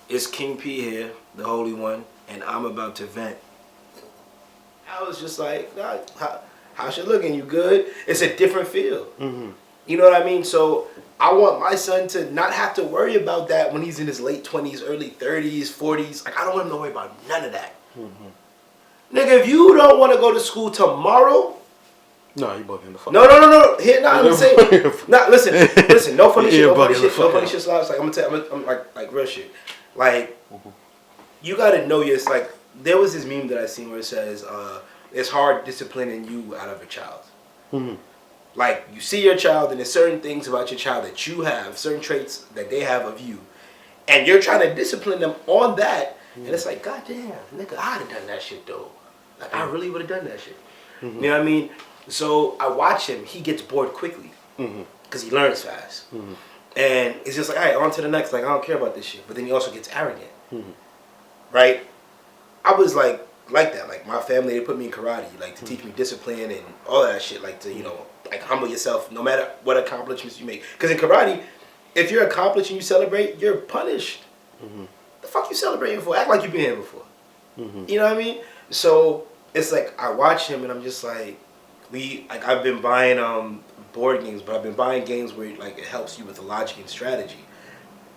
It's King P here, the Holy One, and I'm about to vent. I was just like, nah, how's it looking? You good? It's a different feel. Mm-hmm. You know what I mean? So I want my son to not have to worry about that when he's in his late 20s, early 30s, 40s. Like, I don't want him to worry about none of that. Mm-hmm. Nigga, if you don't want to go to school tomorrow, no, you bugging the fuck. No. Here, I'm saying. Nah, listen. No funny shit. No funny shit. No funny shit. Slides. Like I'm gonna tell. I'm like real shit. Like you gotta know your. Like there was this meme that I seen where it says, "It's hard disciplining you out of a child." Mm-hmm. Like you see your child, and there's certain things about your child that you have, certain traits that they have of you, and you're trying to discipline them on that. And it's like, God damn, nigga, I'd have done that shit though. Like I really would have done that shit. You know what I mean? So I watch him. He gets bored quickly because he learns fast, and it's just like, all right, on to the next. Like I don't care about this shit. But then he also gets arrogant, right? I was like that. Like my family, they put me in karate, like to teach me discipline and all that shit. Like to like humble yourself no matter what accomplishments you make. Because in karate, if you're accomplished and you celebrate, you're punished. The fuck you celebrating for? Act like you've been here before. You know what I mean? So it's like I watch him and I'm just like. I've been buying board games, but I've been buying games where like it helps you with the logic and strategy,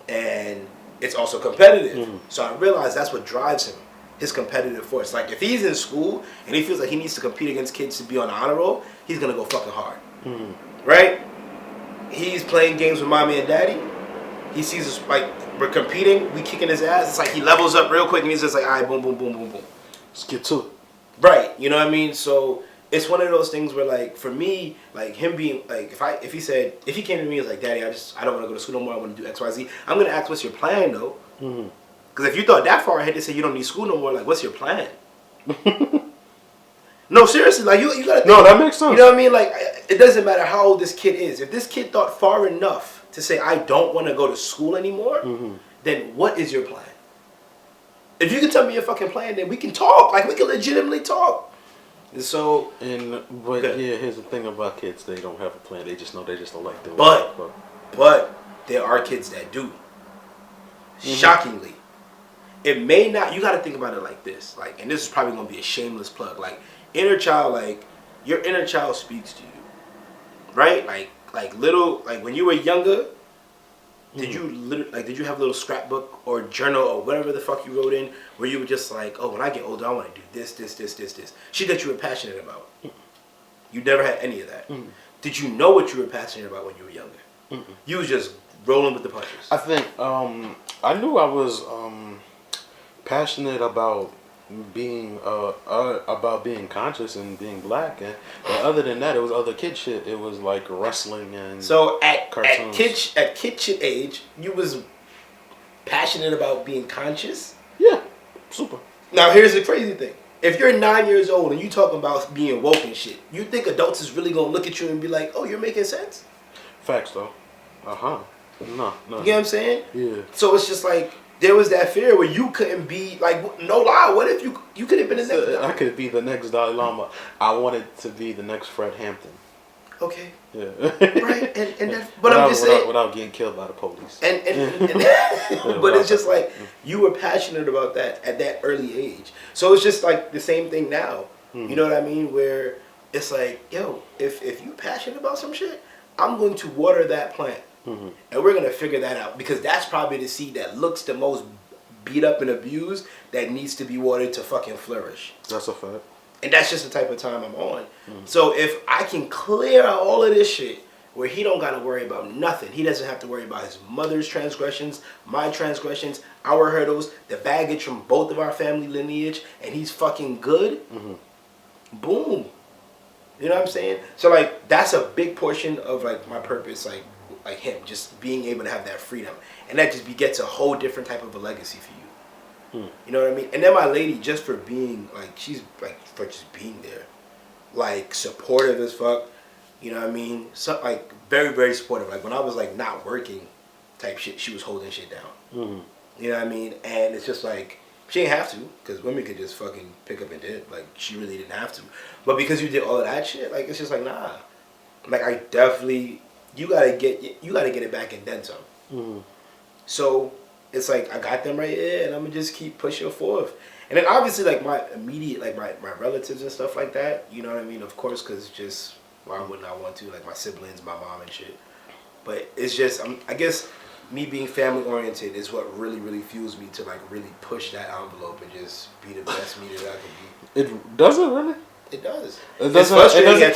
and it's also competitive. So I realize that's what drives him, his competitive force. Like if he's in school and he feels like he needs to compete against kids to be on the honor roll, he's gonna go fucking hard, right? He's playing games with mommy and daddy. He sees us like we're competing, we kicking his ass. It's like he levels up real quick and he's just like, all right, boom, boom, boom, boom, boom. Let's get to it. Right, you know what I mean? So. It's one of those things where, like, for me, like him being like, if he came to me and was like, Daddy, I don't want to go to school no more. I want to do X, Y, Z. I'm gonna ask, what's your plan, though? Because if you thought that far ahead to say you don't need school no more, like, what's your plan? No, seriously, like you gotta. No, that makes sense. You know what I mean? Like, it doesn't matter how old this kid is. If this kid thought far enough to say I don't want to go to school anymore, then what is your plan? If you can tell me your fucking plan, then we can talk. Like, we can legitimately talk. So, but here's the thing about kids: they don't have a plan. They just know they just don't like doing. But there are kids that do. Shockingly, it may not. You got to think about it like this. Like, and this is probably gonna be a shameless plug. Like, inner child, like your inner child speaks to you, right? Like when you were younger. Did you have a little scrapbook or journal or whatever the fuck you wrote in where you were just like, oh, when I get older, I want to do this. Shit that you were passionate about. You never had any of that. Did you know what you were passionate about when you were younger? You was just rolling with the punches. I think I knew I was passionate about being conscious and being black, but other than that, it was other kid shit. It was like wrestling and cartoons. At kid shit age, you was passionate about being conscious. Yeah, super. Now here's the crazy thing: if you're 9 years old and you talking about being woke and shit, you think adults is really gonna look at you and be like, "Oh, you're making sense"? Facts though. No. You know what I'm saying? Yeah. So it's just like. There was that fear where you couldn't be like, no lie. What if you could have been the next? I could be the next Dalai Lama. I wanted to be the next Fred Hampton. Okay. Yeah. Right. And that, but I'm just saying without getting killed by the police. And but it's just like you were passionate about that at that early age. So it's just like the same thing now. You know what I mean? Where it's like, yo, if you passionate about some shit, I'm going to water that plant. And we're going to figure that out because that's probably the seed that looks the most beat up and abused that needs to be watered to fucking flourish. That's a fact. And that's just the type of time I'm on. So if I can clear out all of this shit where he don't got to worry about nothing. He doesn't have to worry about his mother's transgressions, my transgressions, our hurdles, the baggage from both of our family lineage, and he's fucking good. Boom. You know what I'm saying? So like that's a big portion of like my purpose, like him, just being able to have that freedom. And that just begets a whole different type of a legacy for you. You know what I mean? And then my lady, just for being, like, she's, like, for just being there. Like, supportive as fuck. You know what I mean? So, like, very, very supportive. Like, when I was, like, not working type shit, she was holding shit down. You know what I mean? And it's just, like, she didn't have to, because women could just fucking pick up and dip. Like, she really didn't have to. But because you did all of that shit, like, it's just like, nah. Like, I definitely... You gotta get it back and then some. So it's like I got them right here, and I'm gonna just keep pushing forth. And then obviously, like my immediate, like my relatives and stuff like that. You know what I mean? Of course, because just why wouldn't I want to? Like my siblings, my mom and shit. But it's just, I guess, me being family oriented is what really fuels me to like really push that envelope and just be the best me that I can be. It doesn't really. It does. It It's doesn't. frustrating It doesn't at